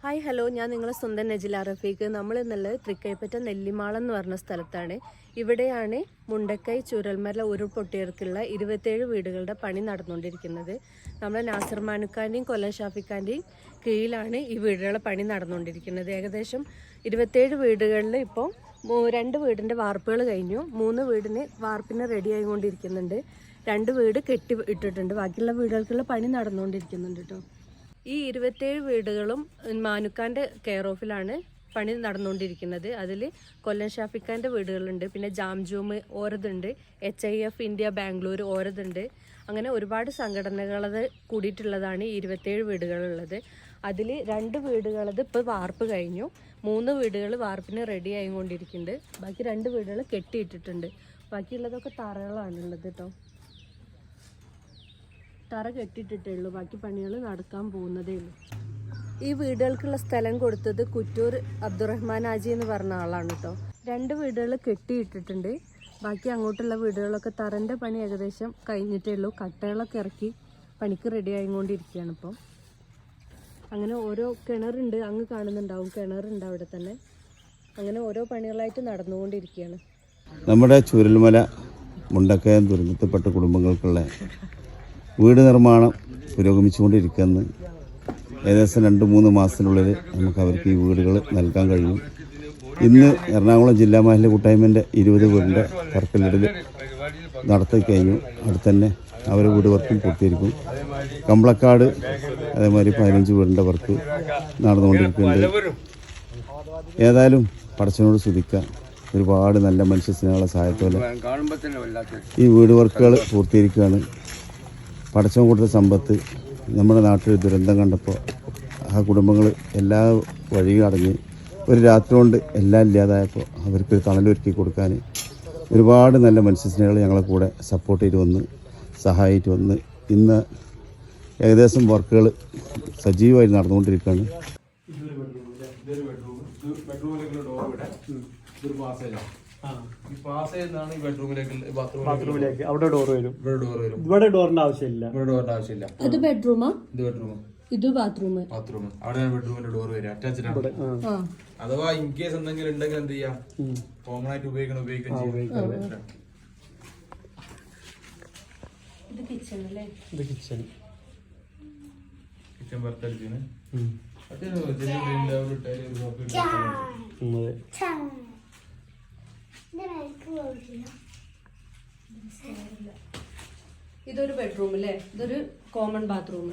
Hi hello, ഞാൻ നിങ്ങളെ സ്വന്തം നജില റഫീഖ്. നമ്മൾ ഇന്നുള്ളത് തൃക്കൈപ്പറ്റ നെല്ലിമാളം എന്ന് പറഞ്ഞ സ്ഥലത്താണ്. ഇവിടെയാണ് മുണ്ടക്കൈ ചുരൽമല ഉരുൾപൊട്ടിയവർക്കുള്ള 27 വീടുകളുടെ പണി നടന്നുകൊണ്ടിരിക്കുന്നത്. നമ്മളെ നാസർ മാനുക്കാൻ്റെയും കൊല്ലം ഷാഫിക്കാൻ്റെയും കീഴിലാണ് ഈ വീടുകളുടെ പണി നടന്നുകൊണ്ടിരിക്കുന്നത്. ഏകദേശം 27 വീടുകളിൽ ഇപ്പോൾ 2 വീടിൻ്റെ വാർപ്പുകൾ കഴിഞ്ഞു. 3 വീടിന് വാർപ്പിന് റെഡി ആയിക്കൊണ്ടിരിക്കുന്നുണ്ട്. 2 വീട് കെട്ടി ഇട്ടിട്ടുണ്ട്. ബാക്കിയുള്ള വീടുകൾക്കുള്ള പണി നടന്നുകൊണ്ടിരിക്കുന്നുണ്ട് കേട്ടോ. ഈ 27 വീടുകളും മാനുക്കാൻ്റെ കെയർ ഓഫിലാണ് പണി നടന്നുകൊണ്ടിരിക്കുന്നത്. അതിൽ കൊല്ലം ഷാഫിക്കാൻ്റെ വീടുകളുണ്ട്, പിന്നെ ജാംജൂം ഓരതുണ്ട്, HIF ഇന്ത്യ ബാംഗ്ലൂർ ഓരതുണ്ട്. അങ്ങനെ ഒരുപാട് സംഘടനകളത് കൂടിയിട്ടുള്ളതാണ് ഈ 27 വീടുകളുള്ളത്. അതിൽ 2 വീടുകളത് ഇപ്പോൾ വാർപ്പ് കഴിഞ്ഞു. 3 വീടുകൾ വാർപ്പിന് റെഡി ആയിക്കൊണ്ടിരിക്കുന്നുണ്ട്. ബാക്കി 2 വീടുകൾ കെട്ടിയിട്ടിട്ടുണ്ട്. ബാക്കിയുള്ളതൊക്കെ തറകളാണുള്ളത് കേട്ടോ. തറ കെട്ടിയിട്ടിട്ടേ ഉള്ളൂ. ബാക്കി പണികൾ നടക്കാൻ പോകുന്നതേ ഉള്ളൂ. ഈ വീടുകൾക്കുള്ള സ്ഥലം കൊടുത്തത് കുറ്റൂർ അബ്ദുറഹ്മാൻ ആജി എന്ന് പറഞ്ഞ ആളാണ് കേട്ടോ. 2 വീടുകൾ കെട്ടിയിട്ടിട്ടുണ്ട്. ബാക്കി അങ്ങോട്ടുള്ള വീടുകളൊക്കെ തറൻ്റെ പണി ഏകദേശം കഴിഞ്ഞിട്ടേ ഉള്ളൂ. കട്ടകളൊക്കെ ഇറക്കി പണിക്ക് റെഡി ആയിക്കൊണ്ടിരിക്കുകയാണ് ഇപ്പോൾ. അങ്ങനെ ഓരോ കിണറുണ്ട്, അങ്ങ് കാണുന്നുണ്ടാവും, കിണറുണ്ട് അവിടെ തന്നെ. അങ്ങനെ ഓരോ പണികളായിട്ട് നടന്നുകൊണ്ടിരിക്കുകയാണ്. നമ്മുടെ ചുരൽമല മുണ്ടക്കയം ദുരന്തത്തിൽപ്പെട്ട കുടുംബങ്ങൾക്കുള്ള വീട് നിർമ്മാണം പുരോഗമിച്ചുകൊണ്ടിരിക്കുന്നു. ഏകദേശം 2-3 മാസത്തിനുള്ളിൽ നമുക്ക് അവർക്ക് ഈ വീടുകൾ നൽകാൻ കഴിയും. ഇന്ന് എറണാകുളം ജില്ലാ മഹിളാ കൂട്ടായ്മൻ്റെ 20 വീടിൻ്റെ തറക്കല്ലിടൽ നടത്തി കഴിഞ്ഞു. അടുത്ത് തന്നെ അവരുടെ വീട് വർക്കും പൂർത്തീകരിക്കും. കമ്പളക്കാട് അതേമാതിരി 15 വീടിൻ്റെ വർക്ക് നടന്നുകൊണ്ടിരിക്കുന്നുണ്ട്. ഏതായാലും പടച്ചവനോട് സ്തുതിക്കുക. ഒരുപാട് നല്ല മനുഷ്യസ്നേഹമുള്ള സഹായത്തോടെ ഈ വീട് വർക്കുകൾ പൂർത്തീകരിക്കുകയാണ്. പടച്ചവൻ കൊടുത്ത സമ്പത്ത് നമ്മുടെ നാട്ടിൽ ദുരന്തം കണ്ടപ്പോൾ ആ കുടുംബങ്ങൾ എല്ലാ വഴിയും അടങ്ങി ഒരു രാത്രി കൊണ്ട് എല്ലാം ഇല്ലാതായപ്പോൾ അവർക്ക് തണലൊരുക്കി കൊടുക്കാൻ ഒരുപാട് നല്ല മനുഷ്യസ്നേഹികൾ ഞങ്ങളെ കൂടെ സപ്പോർട്ട് ചെയ്ത് വന്ന് സഹായിച്ചു വന്ന് ഇന്ന് ഏകദേശം വർക്കുകൾ സജീവമായി നടന്നുകൊണ്ടിരിക്കുകയാണ്. ബാത്റൂമിലേക്ക് അവിടെ ഡോർ വരും. ഇവിടെ ഡോറിന്റെ ആവശ്യമില്ല. ഇത് ബെഡ്റൂമാ, ഇത് ബാത്റൂം. അവിടെ ബെഡ്റൂമിന്റെ ഡോർ വരും, അറ്റാച്ച്ഡ് ആണ്. അഥവാ ഇൻ കേസ് എന്തെങ്കിലും ഉണ്ടെങ്കിൽ എന്ത് ചെയ്യാം, കോമൺ ആയിട്ട് ഉപയോഗിക്കാൻ ചെയ്യാം. ഇത് കിച്ചൺ അല്ലേ? ഇത് കിച്ചൺ ഭർത്തലിന് ഇതൊരു ബെഡ്റൂം അല്ലേ? ഇതൊരു കോമൺ ബാത്റൂം.